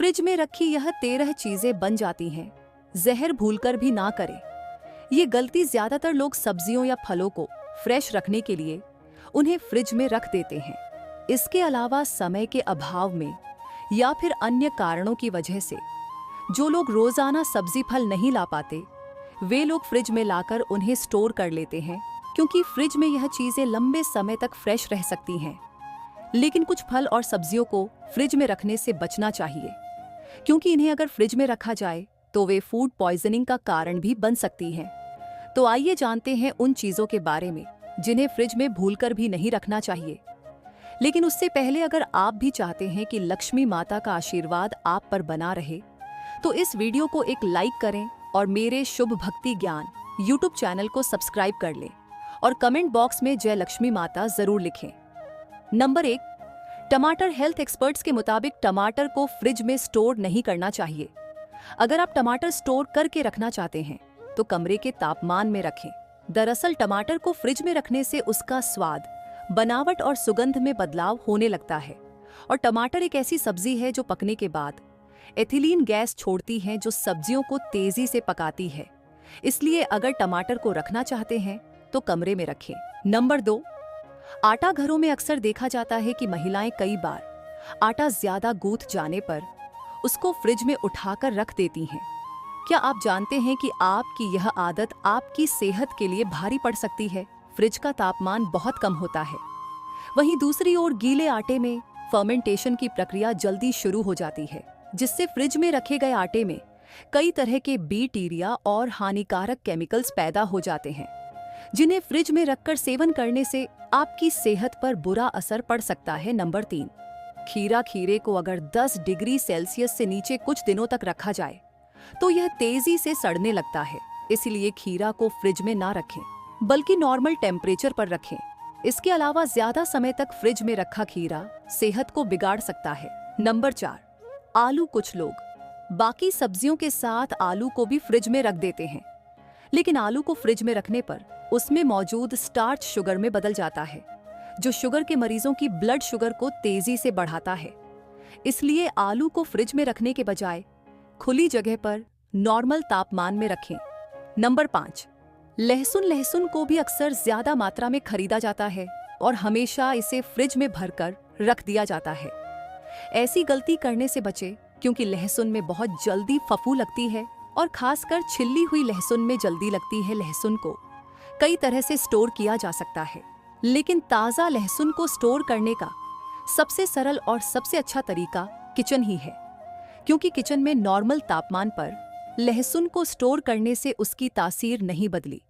Fridge में रखी यह 13 चीजें बन जाती हैं, जहर भूलकर भी ना करें। ये गलती ज्यादातर लोग सब्जियों या फलों को फ्रेश रखने के लिए उन्हें फ्रिज में रख देते हैं। इसके अलावा समय के अभाव में या फिर अन्य कारणों की वजह से जो लोग रोजाना सब्जी फल नहीं ला पाते, वे लोग फ्रिज में लाकर उन्हें स्टोर कर लेते हैं, क्योंकि फ्रिज में यह चीजें लंबे समय तक फ्रेश रह सकती हैं। लेकिन कुछ फल और सब्जियों को फ्रिज में रखने से बचना चाहिए, क्योंकि इन्हें अगर फ्रिज में रखा जाए तो वे फूड पॉइजनिंग का कारण भी बन सकती हैं। तो आइए जानते हैं उन चीजों के बारे में जिन्हें फ्रिज में भूलकर भी नहीं रखना चाहिए। लेकिन उससे पहले अगर आप भी चाहते हैं कि लक्ष्मी माता का आशीर्वाद आप पर बना रहे, तो इस वीडियो को एक लाइक करें और मेरे शुभ भक्ति ज्ञान यूट्यूब चैनल को सब्सक्राइब कर लें और कमेंट बॉक्स में जय लक्ष्मी माता जरूर लिखें। नंबर 1, टमाटर। हेल्थ एक्सपर्ट्स के मुताबिक टमाटर को फ्रिज में स्टोर नहीं करना चाहिए। अगर आप टमाटर स्टोर करके रखना चाहते हैं तो कमरे के तापमान में रखें। दरअसल टमाटर को फ्रिज में रखने से उसका स्वाद, बनावट और सुगंध में बदलाव होने लगता है। और टमाटर एक ऐसी सब्जी है जो पकने के बाद एथिलीन गैस छोड़ती है, जो सब्जियों को तेजी से पकाती है। इसलिए अगर टमाटर को रखना चाहते हैं तो कमरे में रखें। नंबर 2, आटा। घरों में अक्सर देखा जाता है कि महिलाएं कई बार आटा ज्यादा गूंथ जाने पर उसको फ्रिज में उठाकर रख देती हैं। क्या आप जानते हैं कि आपकी यह आदत आपकी सेहत के लिए भारी पड़ सकती है? फ्रिज का तापमान बहुत कम होता है। वहीं दूसरी ओर गीले आटे में फर्मेंटेशन की प्रक्रिया जल्दी शुरू हो जाती है, जिससे फ्रिज में रखे गए आटे में कई तरह के बैक्टीरिया और हानिकारक केमिकल्स पैदा हो जाते हैं, जिन्हें फ्रिज में रखकर सेवन करने से आपकी सेहत पर बुरा असर पड़ सकता है। नंबर 3, खीरा। खीरे को अगर 10 डिग्री सेल्सियस से नीचे कुछ दिनों तक रखा जाए तो यह तेजी से सड़ने लगता है। इसलिए खीरा को फ्रिज में ना रखें, बल्कि नॉर्मल टेम्परेचर पर रखें। इसके अलावा ज्यादा समय तक फ्रिज में रखा खीरा सेहत को बिगाड़ सकता है। नंबर 4, आलू। कुछ लोग बाकी सब्जियों के साथ आलू को भी फ्रिज में रख देते हैं, लेकिन आलू को फ्रिज में रखने पर उसमें मौजूद स्टार्च शुगर में बदल जाता है, जो शुगर के मरीजों की ब्लड शुगर को तेजी से बढ़ाता है। इसलिए आलू को फ्रिज में रखने के बजाय खुली जगह पर नॉर्मल तापमान में रखें। नंबर 5, लहसुन। लहसुन को भी अक्सर ज्यादा मात्रा में खरीदा जाता है और हमेशा इसे फ्रिज में भरकर रख दिया जाता है। ऐसी गलती करने से बचें, क्योंकि लहसुन में बहुत जल्दी फफू लगती है और खासकर छिली हुई लहसुन में जल्दी लगती है। लहसुन को कई तरह से स्टोर किया जा सकता है, लेकिन ताज़ा लहसुन को स्टोर करने का सबसे सरल और सबसे अच्छा तरीका किचन ही है, क्योंकि किचन में नॉर्मल तापमान पर लहसुन को स्टोर करने से उसकी तासीर नहीं बदली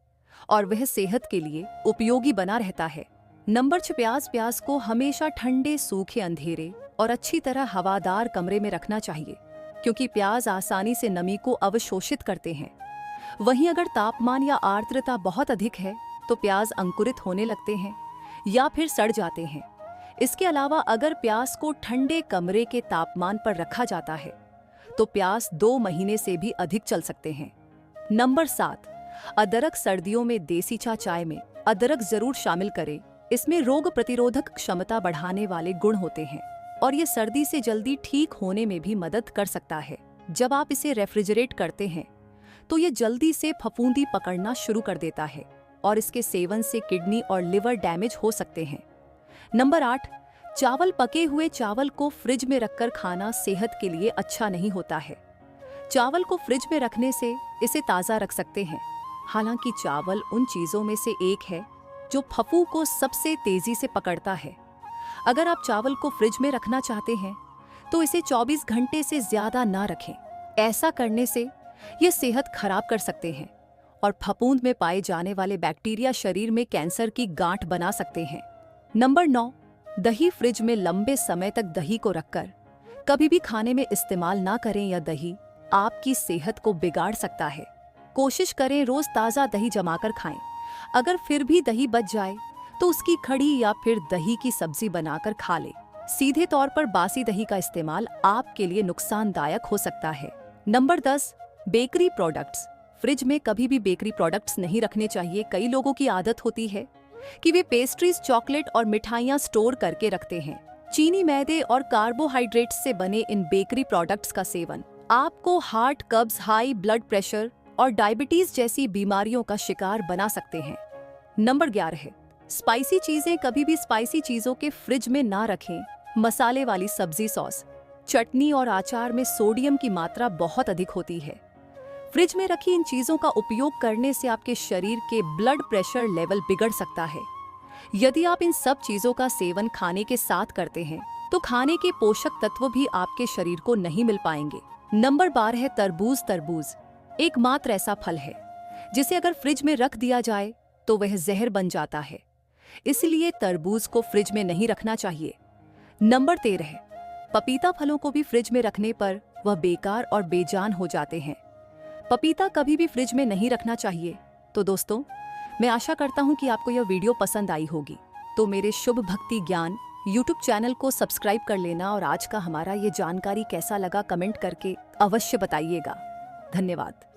और वह सेहत के लिए उपयोगी बना रहता है। नंबर 6, प्याज। प्याज को हमेशा ठंडे, सूखे, अंधेरे और अच्छी तरह हवादार कमरे में रखना चाहिए, क्योंकि प्याज आसानी से नमी को अवशोषित करते हैं। वहीं अगर तापमान या आर्द्रता बहुत अधिक है तो प्याज अंकुरित होने लगते हैं या फिर सड़ जाते हैं। इसके अलावा अगर प्याज को ठंडे कमरे के तापमान पर रखा जाता है तो प्याज 2 महीने से भी अधिक चल सकते हैं। नंबर 7, अदरक। सर्दियों में देसी चाय में अदरक जरूर शामिल करें। इसमें रोग प्रतिरोधक क्षमता बढ़ाने वाले गुण होते हैं और ये सर्दी से जल्दी ठीक होने में भी मदद कर सकता है। जब आप इसे रेफ्रिजरेट करते हैं तो ये जल्दी से फफूंदी पकड़ना शुरू कर देता है और इसके सेवन से किडनी और लिवर डैमेज हो सकते हैं। नंबर 8, चावल। पके हुए चावल को फ्रिज में रखकर खाना सेहत के लिए अच्छा नहीं होता है। चावल को फ्रिज में रखने से इसे ताज़ा रख सकते हैं। हालांकि चावल उन चीज़ों में से एक है जो फफू को सबसे तेजी से पकड़ता है। अगर आप चावल को फ्रिज में रखना चाहते हैं तो इसे 24 घंटे से ज्यादा ना रखें। ऐसा करने से ये सेहत खराब कर सकते हैं और फफूंद में पाए जाने वाले बैक्टीरिया शरीर में कैंसर की गांठ बना सकते हैं। नंबर 9, दही। फ्रिज में लंबे समय तक दही को रखकर कभी भी खाने में इस्तेमाल ना करें, या दही आपकी सेहत को बिगाड़ सकता है। कोशिश करें रोज ताज़ा दही जमाकर खाएं। अगर फिर भी दही बच जाए तो उसकी खड़ी या फिर दही की सब्जी बनाकर खा लें। सीधे तौर पर बासी दही का इस्तेमाल आपके लिए नुकसानदायक हो सकता है। Number 10, bakery products. फ्रिज में कभी भी बेकरी प्रोडक्ट्स नहीं रखने चाहिए। कई लोगों की आदत होती है कि वे पेस्ट्रीज, चॉकलेट और मिठाइयाँ स्टोर करके रखते हैं, चीनी, मैदे और कार्बोहाइड्रेट्स से बने इन बेकरी प्रोडक्ट्स का सेवन आपको हार्ट, कब्ज, हाई ब्लड प्रेशर और डायबिटीज जैसी बीमारियों का शिकार बना सकते हैं। नंबर 11 है स्पाइसी चीजें। कभी भी स्पाइसी चीजों के फ्रिज में ना रखें। मसाले वाली सब्जी, सॉस, चटनी और अचार में सोडियम की मात्रा बहुत अधिक होती है। फ्रिज में रखी इन चीजों का उपयोग करने से आपके शरीर के ब्लड प्रेशर लेवल बिगड़ सकता है। यदि आप इन सब चीजों का सेवन खाने के साथ करते हैं तो खाने के पोषक तत्व भी आपके शरीर को नहीं मिल पाएंगे। नंबर 12 है तरबूज। तरबूज एकमात्र ऐसा फल है जिसे अगर फ्रिज में रख दिया जाए तो वह जहर बन जाता है, इसलिए तरबूज को फ्रिज में नहीं रखना चाहिए। नंबर 13 है पपीता। फलों को भी फ्रिज में रखने पर वह बेकार और बेजान हो जाते हैं। पपीता कभी भी फ्रिज में नहीं रखना चाहिए। तो दोस्तों, मैं आशा करता हूं कि आपको यह वीडियो पसंद आई होगी। तो मेरे शुभ भक्ति ज्ञान यूट्यूब चैनल को सब्सक्राइब कर लेना और आज का हमारा ये जानकारी कैसा लगा कमेंट करके अवश्य बताइएगा। धन्यवाद।